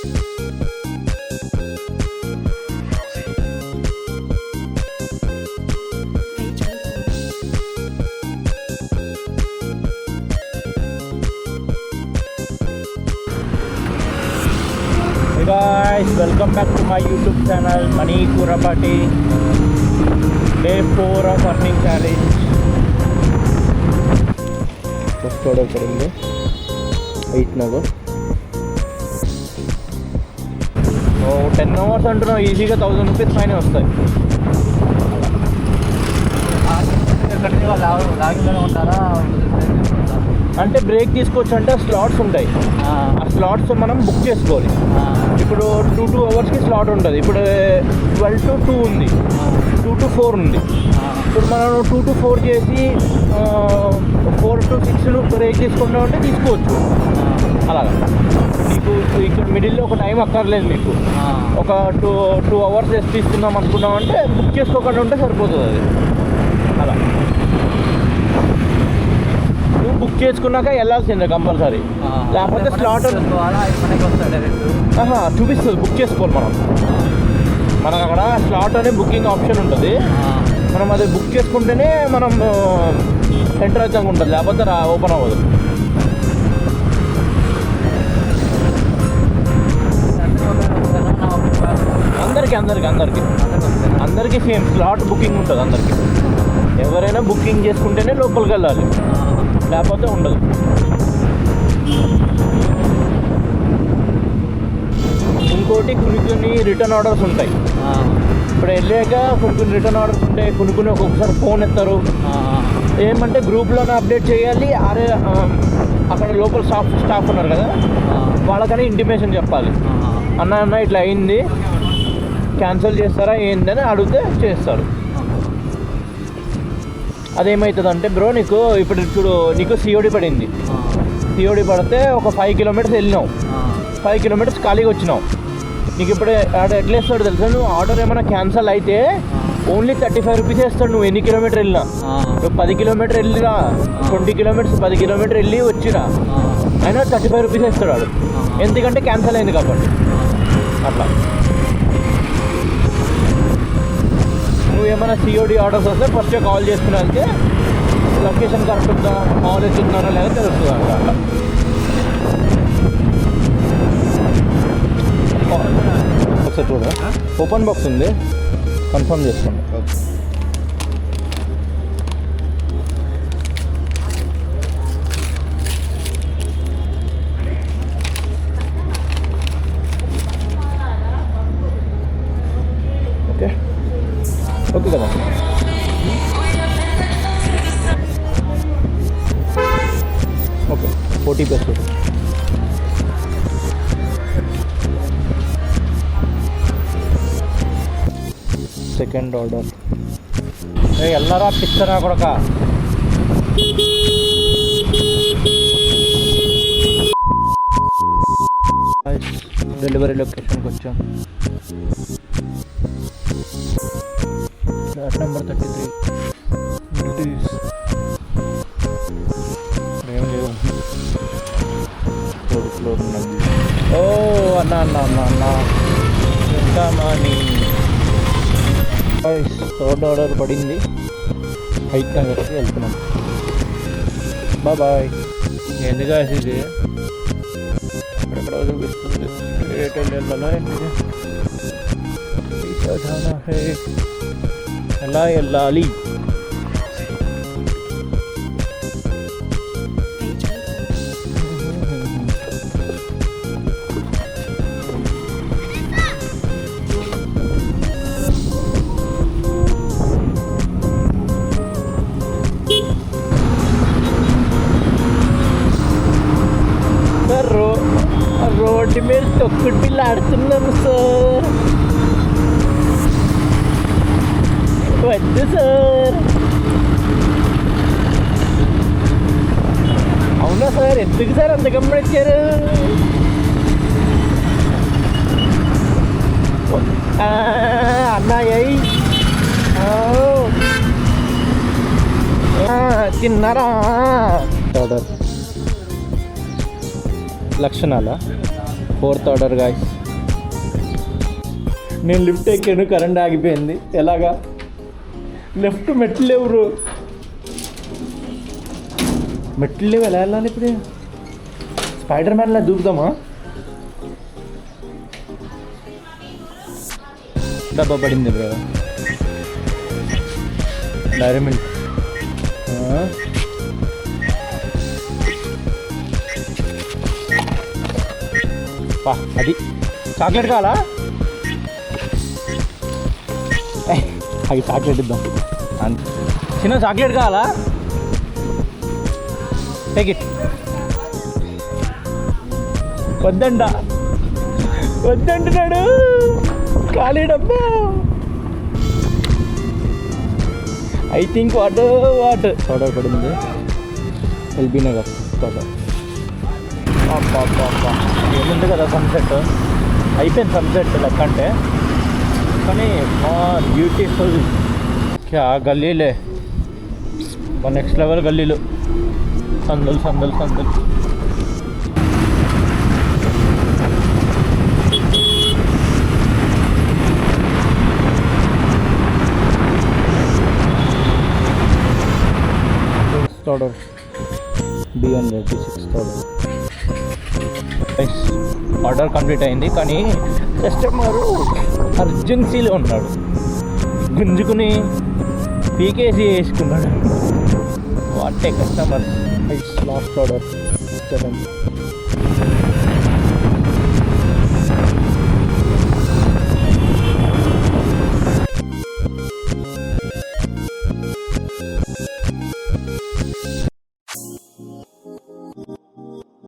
Guys, welcome back to my YouTube channel Mani Kurapati. Day 4 of earning challenge. First order करेंगे 8 नगर. So 10 hours अंటున్నా ఈజీగా 1000 rupees fine వస్తాయి. అంటే break తీసుకోవచ్చు, అంటే slots ఉంటాయి. ఆ స్లాట్స్ మనం బుక్ చేసుకోవాలి. ఇప్పుడు 2 అవర్స్కి స్లాట్ ఉంటుంది. ఇప్పుడు 12 to 2 ఉంది, 2 to 4 ఉంది. ఇప్పుడు మనం 2 to 4 చేసి 4 to 6 బ్రేక్ తీసుకుంటాం అంటే తీసుకోవచ్చు. అలాగా మీకు ఇక్కడ మిడిల్లో ఒక టైం అక్కర్లేదు. మీకు ఒక 2 అవర్స్ రెస్ట్ తీసుకుందాం అనుకున్నాం అంటే బుక్ చేసుకోకుండా ఉంటే సరిపోతుంది. అది అలా నువ్వు బుక్ చేసుకున్నాక వెళ్ళాల్సిందే కంపల్సరీ. లేకపోతే స్లాట్ చూపిస్తుంది. బుక్ చేసుకోవాలి మనకు అక్కడ స్లాట్ అనే బుకింగ్ ఆప్షన్ ఉంటుంది. మనం అది బుక్ చేసుకుంటేనే మనం ఎంటర్ అవుతాం ఉంటుంది, లేకపోతే ఓపెన్ అవ్వదు. అందరికీ సేమ్ స్లాట్ బుకింగ్ ఉంటుంది. అందరికీ ఎవరైనా బుకింగ్ చేసుకుంటేనే లోపలికి వెళ్ళాలి, లేకపోతే ఉండదు. ఇంకోటి కొన్ని రిటర్న్ ఆర్డర్స్ ఉంటాయి. ఇప్పుడు వెళ్ళాక కొన్ని రిటర్న్ ఆర్డర్స్ ఉంటాయి. కొన్ని ఒక్కొక్కసారి ఫోన్ ఎత్తారు. ఏమంటే గ్రూప్లోనే అప్డేట్ చేయాలి. అరే అక్కడ లోపల స్టాఫ్ ఉన్నారు కదా, వాళ్ళకని ఇంటిమేషన్ చెప్పాలి. అన్న ఇట్లా అయింది, క్యాన్సిల్ చేస్తారా ఏందని అడిగితే చేస్తారు. అదేమవుతుందంటే బ్రో, నీకు ఇప్పుడు చూడు, నీకు సిఓడి పడింది. సిఓడి పడితే ఒక 5 kilometers వెళ్ళినావు, 5 kilometers ఖాళీగా వచ్చినావు. నీకు ఇప్పుడు ఆడ ఎట్లా ఇస్తాడు తెలుసా, నువ్వు ఆర్డర్ ఏమైనా క్యాన్సిల్ అయితే ఓన్లీ 35 రూపీస్ వేస్తాడు. నువ్వు ఎన్ని కిలోమీటర్ వెళ్ళినా, నువ్వు 10 kilometers వెళ్ళిరా, 20 kilometers 10 kilometers వెళ్ళి వచ్చిరా, అయినా 35 రూపీస్ వేస్తాడు వాడు. ఎందుకంటే క్యాన్సిల్ అయింది కాబట్టి. అట్లా నువ్వు ఏమైనా సిఓడి ఆర్డర్స్ వస్తే ఫస్ట్ కాల్ చేసుకుని వెళ్తే లొకేషన్ కరెక్ట్ ఉందా, కాల్ ఎత్తున్నారా లేదా తెలుస్తుంది. అట్లా ఒకసారి చూడరా, ఓపెన్ బాక్స్ ఉంది, కన్ఫర్మ్ చేసుకోండి. ఓకే కదా. Okay, 40 pesos. Second order. ఎల్లరా పిచ్చరా కొడక. డెలివరీ లొకేషన్కి వచ్చాం. Flat number 33. ఏం లేవు. ఫ్లోర్ ఉన్నది. ఓ అన్న ఎంత మనీ. థర్డ్ ఆర్డర్ పడింది. హైట్ నగర్కి వెళ్తున్నాం. బాయ్. ఎందుకు ఇది ఎక్కడ చూపిస్తుంది, ఎలా వెళ్ళాలి. రోడ్డు మీద తొక్కుడు పిల్ల ఆడుతున్నాము సార్. వద్దు సార్. అవునా సార్, ఎందుకు సార్ అంత గమనించారు? అన్నాయి తిన్నారా? లక్షణాలా 4th ఆర్డర్ గాయ్స్. నేను లిఫ్ట్ ఎక్కాను, కరెంట్ ఆగిపోయింది. ఎలాగా? లెఫ్ట్ మెట్లు లేవు బ్రో, మెట్లు లేవు. ఎలా వెళ్ళాలి ఇప్పుడు? స్పైడర్ మ్యాన్లా దూకుదామా? డబ్బా పడింది బ్రో. Dairy milk. అది చాక్లెట్ కావాలా? అది చాక్లెట్ ఇద్దాం. చిన్న చాక్లెట్ కావాలా? Take it. వద్దంటున్నాడు. ఖాళీ డబ్బా. ఐ థింక్ వాటర్ పడింది. LB Nagar soda. ఏముంది కదా సన్సెట్. అయిపోయింది సన్సెట్ లెక్క అంటే, కానీ బ్యూటిఫుల్. క్యా గల్లీలే, నెక్స్ట్ లెవెల్ గల్లీలు. సందులు. Order B100 6th order. Order complete అయింది, కానీ కస్టమరు అర్జెన్సీలో ఉన్నాడు. గుంజుకుని పీకేసీ వేసుకున్నాడు. What a customer. Last order 7.